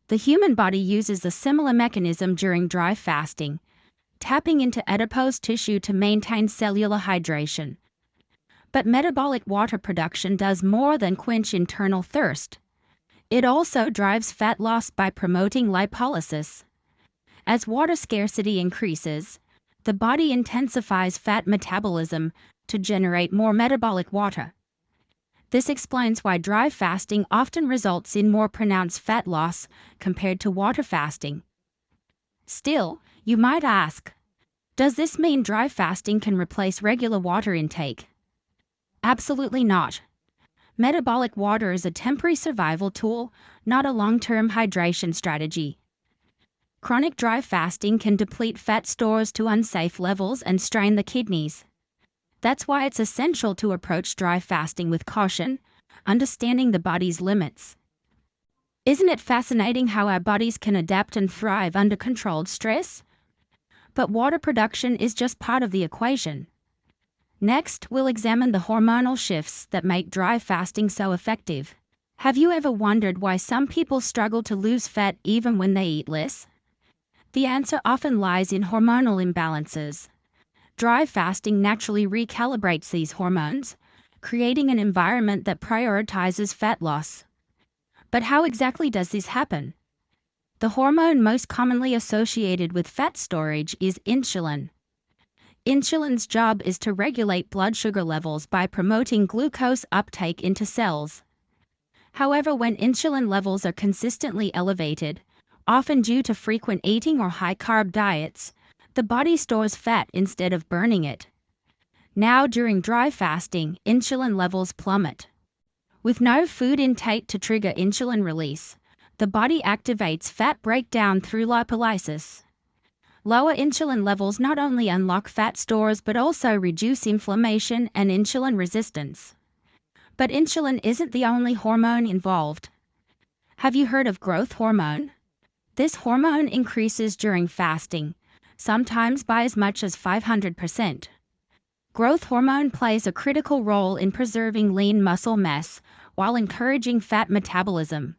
The human body uses a similar mechanism during dry fasting, tapping into adipose tissue to maintain cellular hydration. But metabolic water production does more than quench internal thirst. It also drives fat loss by promoting lipolysis. As water scarcity increases, the body intensifies fat metabolism to generate more metabolic water. This explains why dry fasting often results in more pronounced fat loss compared to water fasting. Still, you might ask, does this mean dry fasting can replace regular water intake? Absolutely not. Metabolic water is a temporary survival tool, not a long-term hydration strategy. Chronic dry fasting can deplete fat stores to unsafe levels and strain the kidneys. That's why it's essential to approach dry fasting with caution, understanding the body's limits. Isn't it fascinating how our bodies can adapt and thrive under controlled stress? But water production is just part of the equation. Next, we'll examine the hormonal shifts that make dry fasting so effective. Have you ever wondered why some people struggle to lose fat even when they eat less? The answer often lies in hormonal imbalances. Dry fasting naturally recalibrates these hormones, creating an environment that prioritizes fat loss. But how exactly does this happen? The hormone most commonly associated with fat storage is insulin. Insulin's job is to regulate blood sugar levels by promoting glucose uptake into cells. However, when insulin levels are consistently elevated, often due to frequent eating or high-carb diets, the body stores fat instead of burning it. Now, during dry fasting, insulin levels plummet. With no food intake to trigger insulin release, the body activates fat breakdown through lipolysis. Lower insulin levels not only unlock fat stores but also reduce inflammation and insulin resistance. But insulin isn't the only hormone involved. Have you heard of growth hormone? This hormone increases during fasting, sometimes by as much as 500%. Growth hormone plays a critical role in preserving lean muscle mass while encouraging fat metabolism.